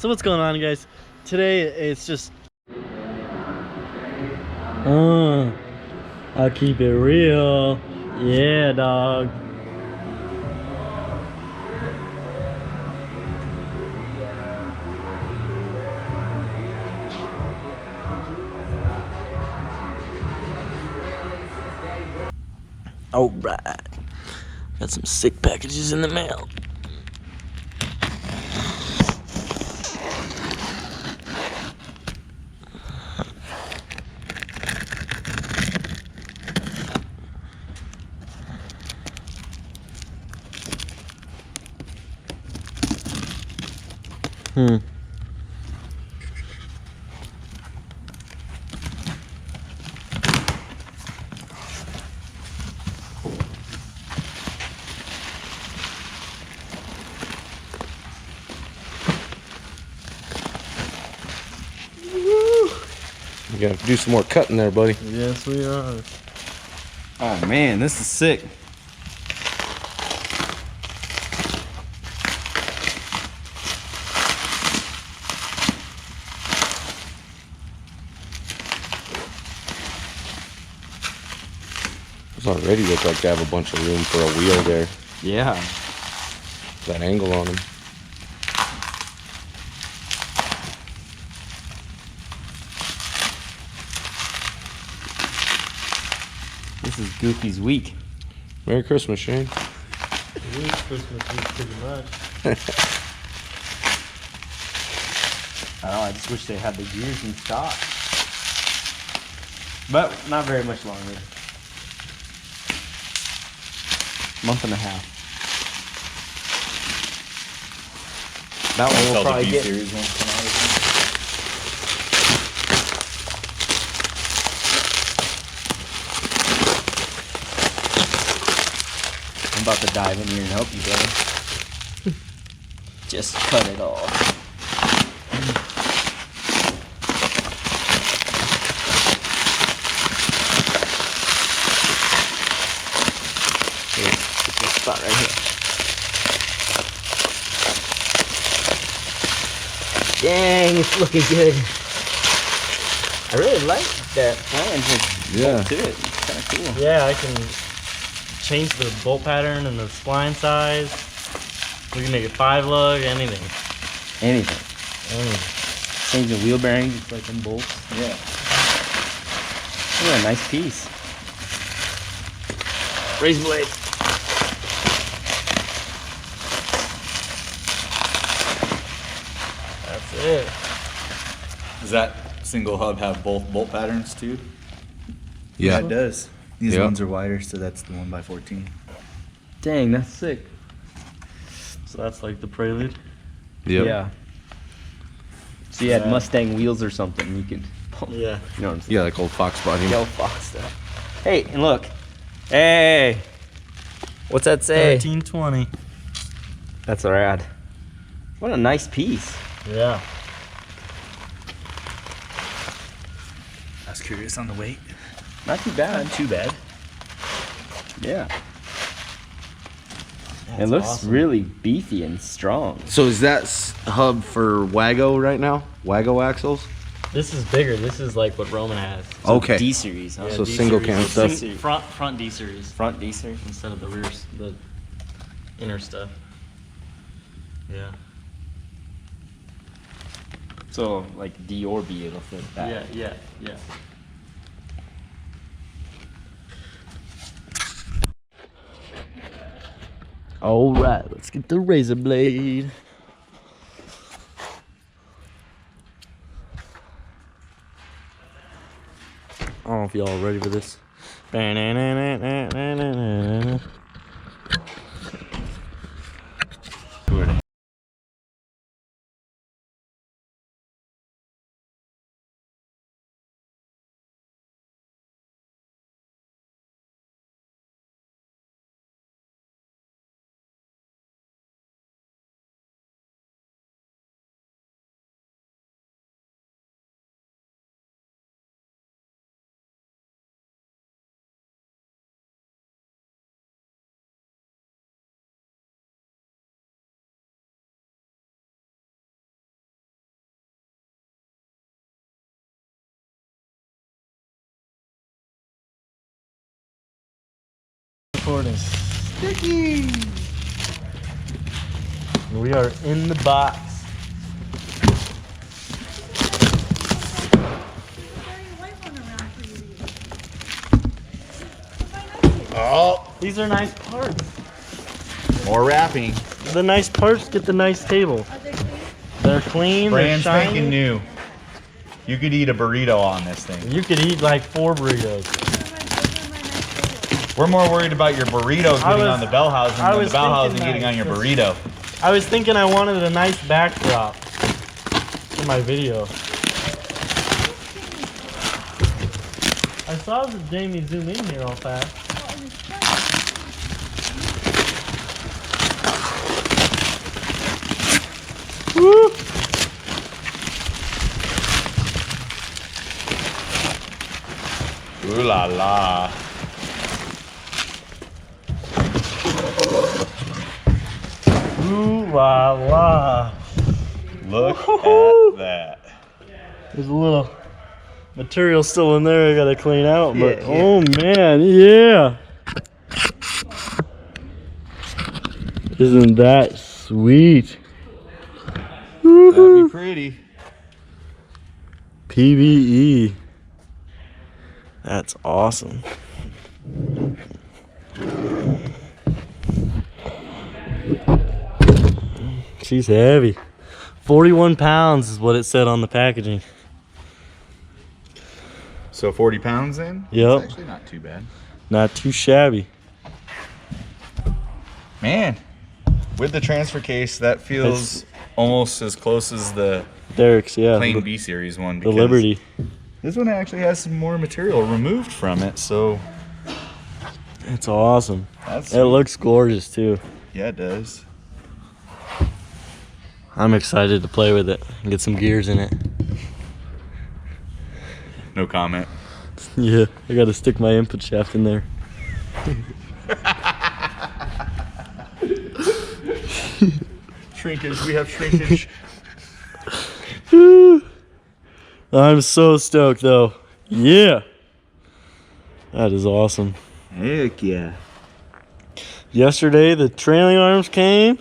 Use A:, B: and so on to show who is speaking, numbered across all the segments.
A: So what's going on, guys? Today it's just I'll keep it real. Yeah, dog. Alright. Got some sick packages in the mail.
B: You gotta do some more cutting there, buddy.
A: Yes, we are.
C: Oh man, this is sick.
B: Those already look like they have a bunch of room for a wheel there.
C: Yeah.
B: That angle on them.
C: This is Goofy's week.
B: Merry Christmas, Shane.
A: It is Christmas week pretty much.
C: I don't know, I just wish they had the gears in stock. But not very much longer. Month and a half. That one will probably get.
D: B-series ones come out, I think.
C: I'm about to dive in here and help you, brother. Just cut it off. Here, get this spot right here. Dang, it's looking good. I really like that flange with bolt to it. It's kind of cool.
A: Yeah, I can change the bolt pattern and the spline size. We can make it 5-lug, anything.
C: Anything. Change the wheel bearings, it's like them bolts.
D: Yeah.
C: Look at a nice piece. Razor blade.
A: That's it.
D: Does that single hub have both bolt patterns too?
B: Yeah.
D: It does. These
B: Yep.
D: ones are wider, so that's the 1x14.
C: Dang, that's sick.
A: So that's like the prelude.
B: Yep.
C: Yeah. So you had Mustang wheels or something, you could,
A: Yeah.
C: you know what I'm saying?
B: Yeah, like old Fox body.
C: Yellow Fox stuff. Hey, and look. Hey. What's that say?
A: 1320.
C: That's rad. What a nice piece.
A: Yeah.
D: I was curious on the weight.
C: Not too bad.
D: Not too bad.
C: Yeah.
A: That's
C: It looks
A: awesome.
C: really beefy and strong.
B: So is that hub for Wago right now? Wago axles?
A: This is bigger. This is like what Roman has.
B: Okay.
C: D series, huh?
A: Yeah,
B: So
A: D
B: single
A: series.
B: cam stuff.
A: Front D series
C: Front D series.
A: instead of the rear, the inner stuff. Yeah.
C: So like D or B, it'll fit that.
A: Yeah. All right, let's get the razor blade. I don't know if y'all are ready for this. recording. Sticky! We are in the box.
D: Oh,
A: These are nice parts.
D: more wrapping.
A: The nice parts get the nice table. They're clean,
D: Brand
A: they're shiny.
D: spanking new. You could eat a burrito on this thing.
A: You could eat like 4 burritos.
D: We're more worried about your burrito getting on the bell housing than the bell housing getting on your burrito.
A: I was thinking I wanted a nice backdrop for my video. I saw Jamie zoom in here all fast. Woo!
D: Ooh la la.
A: Ooh la la.
D: Look at that.
A: There's a little material still in there I gotta clean out, but
D: Yeah.
A: oh man, yeah. Isn't that sweet?
D: That'd be pretty.
A: PVE. That's awesome. She's heavy. 41 pounds is what it said on the packaging.
D: So 40 pounds then?
A: Yep.
D: That's actually not too bad.
A: Not too shabby.
D: Man, with the transfer case, that feels almost as close as the
A: Derek's, yeah.
D: plain B series one.
A: The Liberty.
D: This one actually has some more material removed from it, so
A: It's awesome.
D: that's
A: It looks gorgeous too.
D: yeah, it does.
A: I'm excited to play with it and get some gears in it.
D: No comment.
A: Yeah, I gotta stick my input shaft in there.
D: Shrinkage, we have shrinkage.
A: I'm so stoked though. Yeah. That is awesome.
D: Heck yeah.
A: Yesterday the trailing arms came.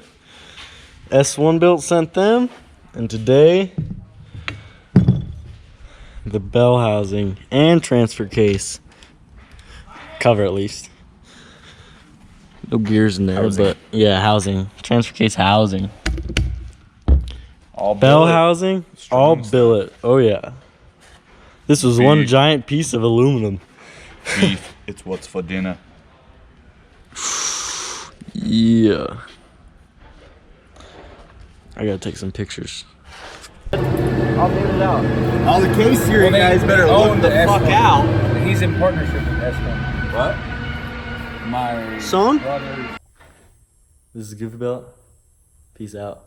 A: S1BUILT sent them. And today the bell housing and transfer case. Cover at least. No gears in there,
D: Housing.
A: but yeah, housing. Transfer case housing.
D: All
A: Bell
D: billet.
A: housing,
D: Strong
A: all
D: stuff.
A: billet. Oh yeah. This was one
D: Big.
A: giant piece of aluminum.
D: Beef. It's what's for dinner.
A: Yeah. I gotta take some pictures. I'll get it out.
D: All the case here, you guys better look the fuck out.
C: He's in partnership with S1.
D: What?
C: My
A: Son?
C: brother.
A: This is GoofyBuilt. Peace out.